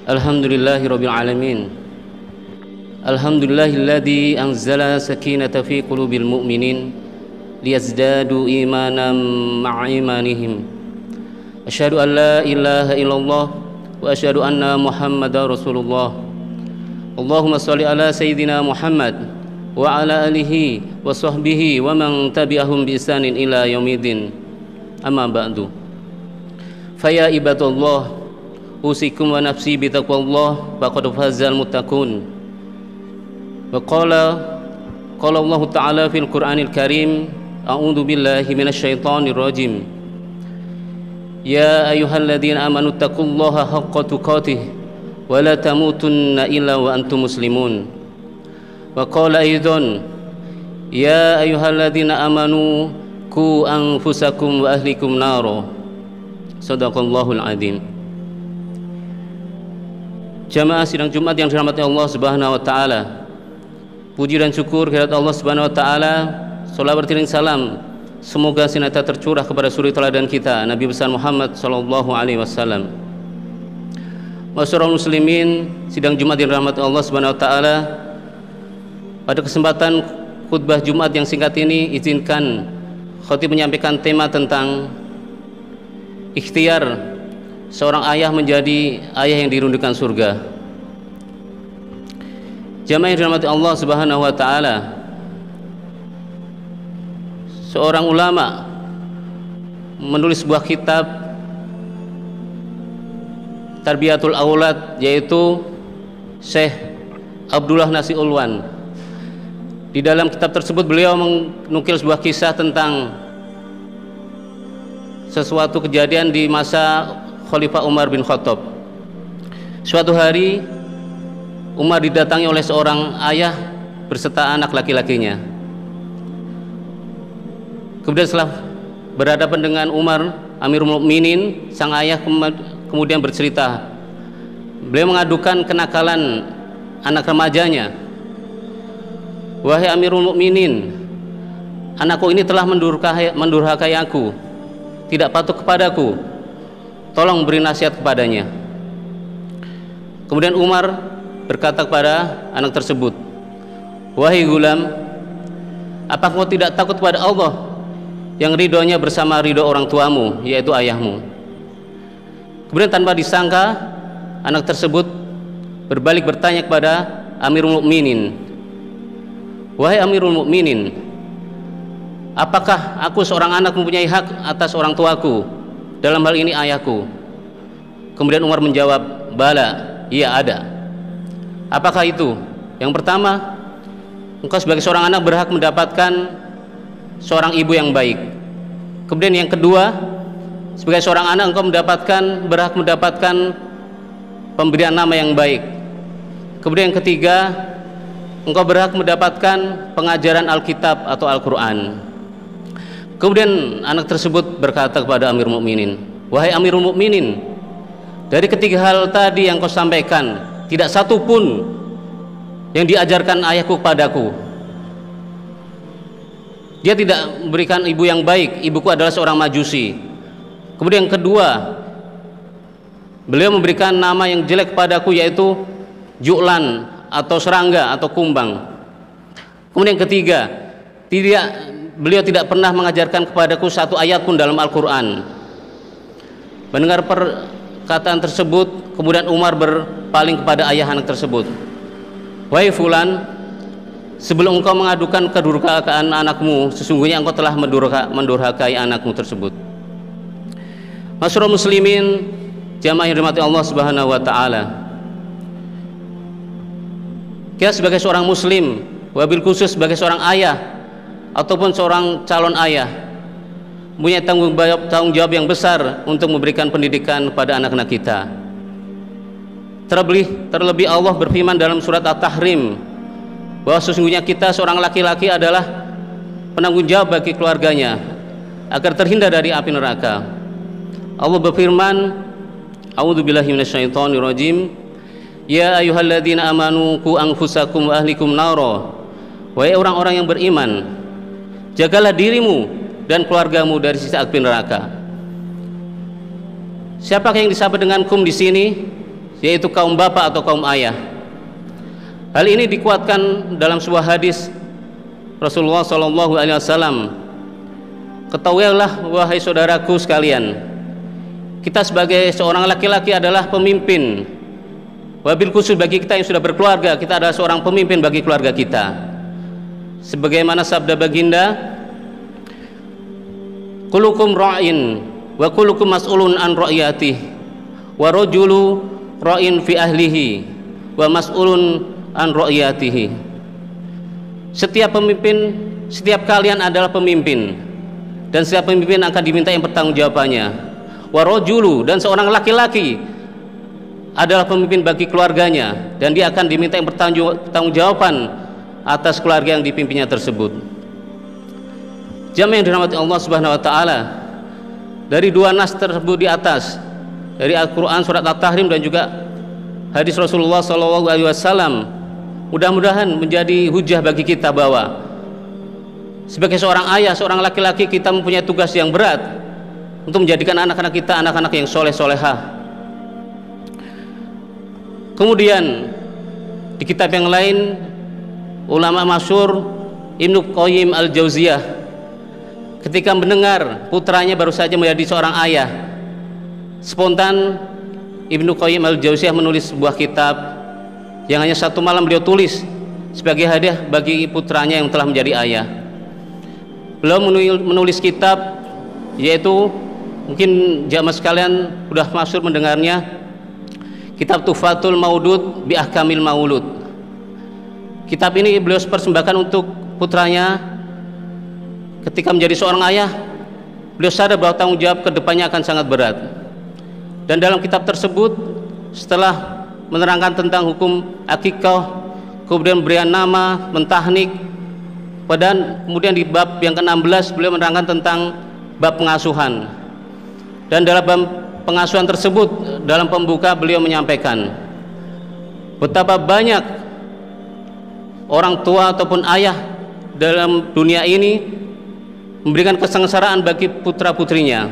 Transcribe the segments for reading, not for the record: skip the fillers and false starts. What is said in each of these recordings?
Alhamdulillahirabbil alamin. Alhamdulillahilladzi anzala sakinata fi qulubil mu'minin liyazdadu imanan ma'a imanihim. Asyhadu an la ilaha illallah wa asyhadu anna Muhammadar Rasulullah. Allahumma shalli ala sayyidina Muhammad wa ala alihi wa sahbihi wa man tabi'ahum bi ihsanin ila yaumiddin. Amma ba'du. Fa ya ibadallah, usikum wa nafsi bi taqwallah faqad fazal muttaqun. Wa qala Allah ta'ala fil Qur'anil Karim, a'udzu billahi minasyaitonir rajim. Ya ayyuhalladzina amanu taqullaha haqqa tuqatih wa la tamutunna illa wa antum muslimun. Wa qala aidan, ya ayyuhalladzina amanu qu anfusakum wa ahlikum nara. Shadaqallahul adzim. Jamaah sidang Jumat yang dirahmati Allah Subhanahu wa taala. Puji dan syukur kehadirat Allah Subhanahu wa taala. Shalawat beriring salam semoga senantiasa tercurah kepada suri teladan kita Nabi besar Muhammad sallallahu alaihi wasallam. Masyarul muslimin, sidang Jumat yang dirahmati Allah Subhanahu wa taala. Pada kesempatan khutbah Jumat yang singkat ini, izinkan khatib menyampaikan tema tentang ikhtiar seorang ayah menjadi ayah yang dirindukan surga. Jamaah yang dirahmati Allah Subhanahu wa taala, seorang ulama menulis sebuah kitab Tarbiyatul Aulad, yaitu Syekh Abdullah Nasir Ulwan. Di dalam kitab tersebut beliau menukil sebuah kisah tentang sesuatu kejadian di masa Khalifah Umar bin Khattab. Suatu hari Umar didatangi oleh seorang ayah berserta anak laki-lakinya. Kemudian setelah berhadapan dengan Umar, Amirul Mukminin, sang ayah kemudian bercerita. Beliau mengadukan kenakalan anak remajanya. Wahai Amirul Mukminin, anakku ini telah mendurhakai aku, tidak patuh kepadaku. Tolong beri nasihat kepadanya. Kemudian Umar berkata kepada anak tersebut, wahai gulam, apa kau tidak takut kepada Allah yang ridhonya bersama ridho orang tuamu, yaitu ayahmu? Kemudian tanpa disangka anak tersebut berbalik bertanya kepada Amirul Mukminin, wahai Amirul Mukminin, apakah aku seorang anak mempunyai hak atas orang tuaku, dalam hal ini ayahku? Kemudian Umar menjawab, bala, iya ada. Apakah itu? Yang pertama, engkau sebagai seorang anak berhak mendapatkan seorang ibu yang baik. Kemudian yang kedua, sebagai seorang anak engkau berhak mendapatkan pemberian nama yang baik. Kemudian yang ketiga, engkau berhak mendapatkan pengajaran Alkitab atau Al-Quran. Kemudian anak tersebut berkata kepada Amirul Mukminin, wahai Amirul Mukminin, dari ketiga hal tadi yang kau sampaikan, tidak satu pun yang diajarkan ayahku kepadaku. Dia tidak memberikan ibu yang baik, ibuku adalah seorang majusi. Kemudian yang kedua, beliau memberikan nama yang jelek kepadaku, yaitu Ju'lan atau serangga atau kumbang. Kemudian yang ketiga, beliau tidak pernah mengajarkan kepadaku satu ayat pun dalam Al-Quran. Mendengar perkataan tersebut, kemudian Umar berpaling kepada ayah anak tersebut, wahai fulan, sebelum engkau mengadukan kedurhakaan anakmu, sesungguhnya engkau telah mendurhakai anakmu tersebut. Masyarul muslimin, jamaah yang dirahmati Allah Subhanahu wa taala, kita sebagai seorang muslim, wabil khusus sebagai seorang ayah ataupun seorang calon ayah, punya tanggung jawab yang besar untuk memberikan pendidikan kepada anak-anak kita. Terlebih Allah berfirman dalam surat At-Tahrim bahwa sesungguhnya kita seorang laki-laki adalah penanggung jawab bagi keluarganya agar terhindar dari api neraka. Allah berfirman, a'udzubillahi minasyaitonirrajim, ya ayyuhalladzina amanu qu anfusakum wa ahlikum nara. Wahai orang-orang yang beriman, jagalah dirimu dan keluargamu dari siksa api neraka. Siapakah yang disebut dengan kum di sini? yaitu kaum bapak atau kaum ayah. Hal ini dikuatkan dalam sebuah hadis Rasulullah SAW. Ketahuilah wahai saudaraku sekalian, kita sebagai seorang laki-laki adalah pemimpin. Wabil khusus bagi kita yang sudah berkeluarga, kita adalah seorang pemimpin bagi keluarga kita. Sebagaimana sabda baginda, kullukum ra'in wa kullukum mas'ulun an ra'iyatihi wa rajulu ra'in fi ahlihi wa mas'ulun an ra'iyatihi. Setiap pemimpin, setiap kalian adalah pemimpin, dan setiap pemimpin akan diminta yang pertanggungjawabannya. Wa rajulu, dan seorang laki-laki adalah pemimpin bagi keluarganya, dan dia akan diminta yang pertanggungjawaban atas keluarga yang dipimpinnya tersebut. Jamaah yang dirahmati Allah Subhanahu wa taala, dari dua nas tersebut di atas, dari Al-Qur'an surat At-Tahrim dan juga hadis Rasulullah SAW, mudah-mudahan menjadi hujah bagi kita bahwa sebagai seorang ayah, seorang laki-laki, kita mempunyai tugas yang berat untuk menjadikan anak-anak kita anak-anak yang soleh-solehah. Kemudian di kitab yang lain, ulama masyhur Ibnu Qayyim Al-Jauziyah ketika mendengar putranya baru saja menjadi seorang ayah, spontan Ibnu Qayyim Al-Jauziyah menulis sebuah kitab yang hanya satu malam beliau tulis sebagai hadiah bagi putranya yang telah menjadi ayah. Beliau menulis kitab, yaitu mungkin jamaah sekalian sudah masyhur mendengarnya, kitab Tuhfatul Maudud bi Ahkamil Maulud. Kitab ini beliau persembahkan untuk putranya ketika menjadi seorang ayah. Beliau sadar bahwa tanggung jawab kedepannya akan sangat berat, dan dalam kitab tersebut setelah menerangkan tentang hukum akikah, kemudian berian nama, mentahnik, dan kemudian di bab yang ke-16 beliau menerangkan tentang bab pengasuhan. Dan dalam bab pengasuhan tersebut, dalam pembuka beliau menyampaikan betapa banyak orang tua ataupun ayah dalam dunia ini memberikan kesengsaraan bagi putra-putrinya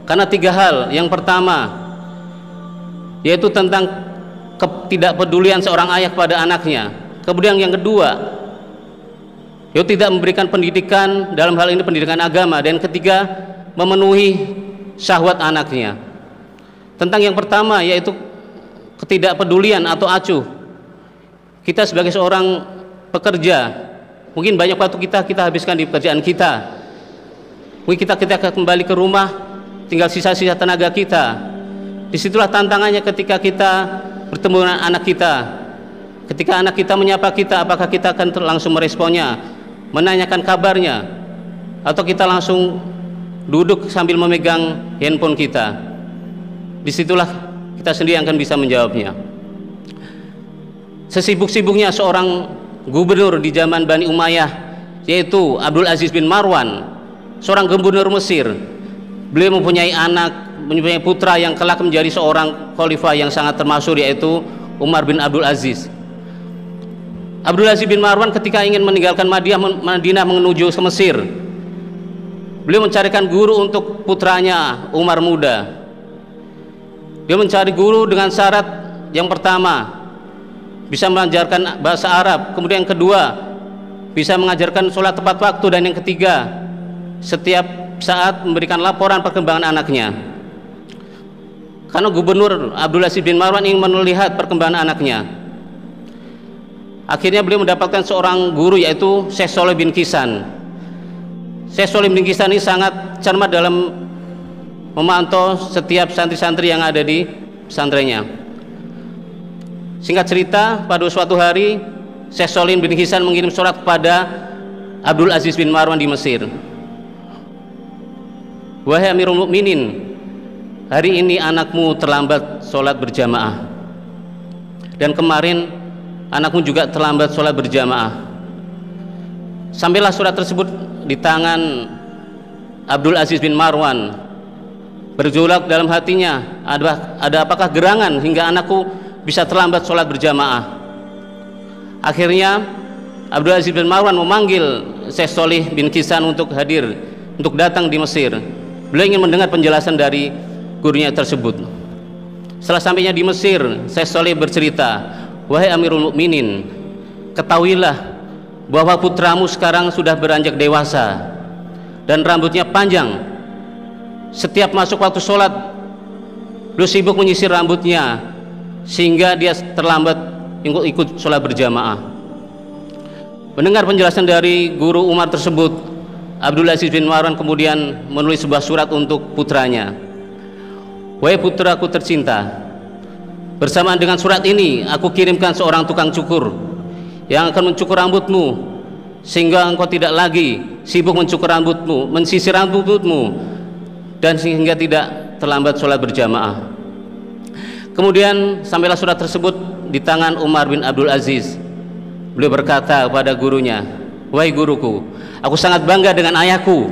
karena tiga hal. Yang pertama yaitu tentang ketidakpedulian seorang ayah kepada anaknya. Kemudian yang kedua, yaitu tidak memberikan pendidikan, dalam hal ini pendidikan agama. Dan ketiga, memenuhi syahwat anaknya. Tentang yang pertama, yaitu ketidakpedulian atau acuh. Kita sebagai seorang pekerja, mungkin banyak waktu kita habiskan di pekerjaan kita. Mungkin kita kembali ke rumah, tinggal sisa-sisa tenaga kita. Disitulah tantangannya ketika kita bertemu dengan anak kita. Ketika anak kita menyapa kita, apakah kita akan langsung meresponnya, menanyakan kabarnya, atau kita langsung duduk sambil memegang handphone kita? Disitulah kita sendiri yang akan bisa menjawabnya. Sesibuk-sibuknya seorang gubernur di zaman Bani Umayyah, yaitu Abdul Aziz bin Marwan, seorang gubernur Mesir. Beliau mempunyai putra yang kelak menjadi seorang khalifah yang sangat termasyhur, yaitu Umar bin Abdul Aziz. Abdul Aziz bin Marwan ketika ingin meninggalkan Madinah menuju ke Mesir, beliau mencarikan guru untuk putranya Umar muda. Dia mencari guru dengan syarat yang pertama, bisa mengajarkan bahasa Arab, kemudian yang kedua, bisa mengajarkan sholat tepat waktu, dan yang ketiga, setiap saat memberikan laporan perkembangan anaknya. Karena gubernur Abdul Aziz bin Marwan ingin melihat perkembangan anaknya. Akhirnya beliau mendapatkan seorang guru, yaitu Syekh Shalih bin Kisan. Syekh Shalih bin Kisan ini sangat cermat dalam memantau setiap santri-santri yang ada di pesantrennya. Singkat cerita, pada suatu hari Syekh Shalih bin Kisan mengirim surat kepada Abdul Aziz bin Marwan di Mesir. Wahai Amirul Mukminin, hari ini anakmu terlambat sholat berjamaah, dan kemarin anakmu juga terlambat sholat berjamaah. Sampailah surat tersebut di tangan Abdul Aziz bin Marwan. Bergejolak dalam hatinya, ada apakah gerangan hingga anakku bisa terlambat sholat berjamaah? Akhirnya Abdul Aziz bin Marwan memanggil Syekh Shalih bin Kisan untuk hadir, untuk datang di Mesir. Beliau ingin mendengar penjelasan dari gurunya tersebut. Setelah sampainya di Mesir, Syekh Shalih bercerita, "Wahai Amirul Mukminin, ketahuilah bahwa putramu sekarang sudah beranjak dewasa dan rambutnya panjang. Setiap masuk waktu sholat, beliau sibuk menyisir rambutnya sehingga dia terlambat ikut sholat berjamaah." Mendengar penjelasan dari guru Umar tersebut, Abdul Aziz bin Marwan kemudian menulis sebuah surat untuk putranya. "Wahai putraku tercinta, bersamaan dengan surat ini aku kirimkan seorang tukang cukur yang akan mencukur rambutmu sehingga engkau tidak lagi sibuk mencukur rambutmu, mensisir rambutmu, dan sehingga tidak terlambat sholat berjamaah." Kemudian sampailah surat tersebut di tangan Umar bin Abdul Aziz. Beliau berkata kepada gurunya, "Wahai guruku, aku sangat bangga dengan ayahku.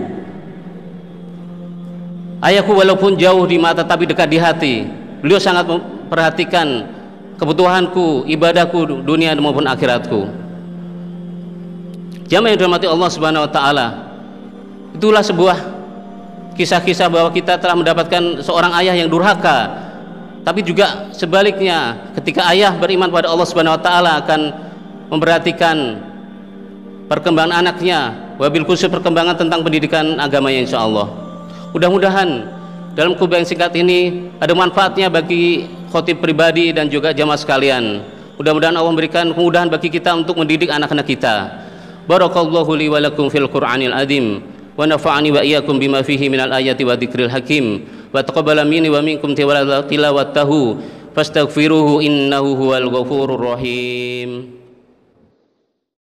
Ayahku walaupun jauh di mata tapi dekat di hati. Beliau sangat memperhatikan kebutuhanku, ibadahku, dunia maupun akhiratku." Jamaah yang dirahmati Allah Subhanahu wa taala, itulah sebuah kisah-kisah bahwa kita telah mendapatkan seorang ayah yang durhaka, tapi juga sebaliknya ketika ayah beriman pada Allah Subhanahu wa taala akan memperhatikan perkembangan anaknya, wabil khusus perkembangan tentang pendidikan agamanya insyaallah. Mudah-mudahan dalam khutbah yang singkat ini ada manfaatnya bagi khotib pribadi dan juga jamaah sekalian. Mudah-mudahan Allah memberikan kemudahan bagi kita untuk mendidik anak-anak kita. Barakallahu li wa lakum fil Qur'anil azim wa nafa'ani wa iyyakum bima fihi minal ayati wa dzikril hakim wa taqabbala minni wa minkum tilawatahu fastaghfiruhu innahu huwal ghafurur rahim.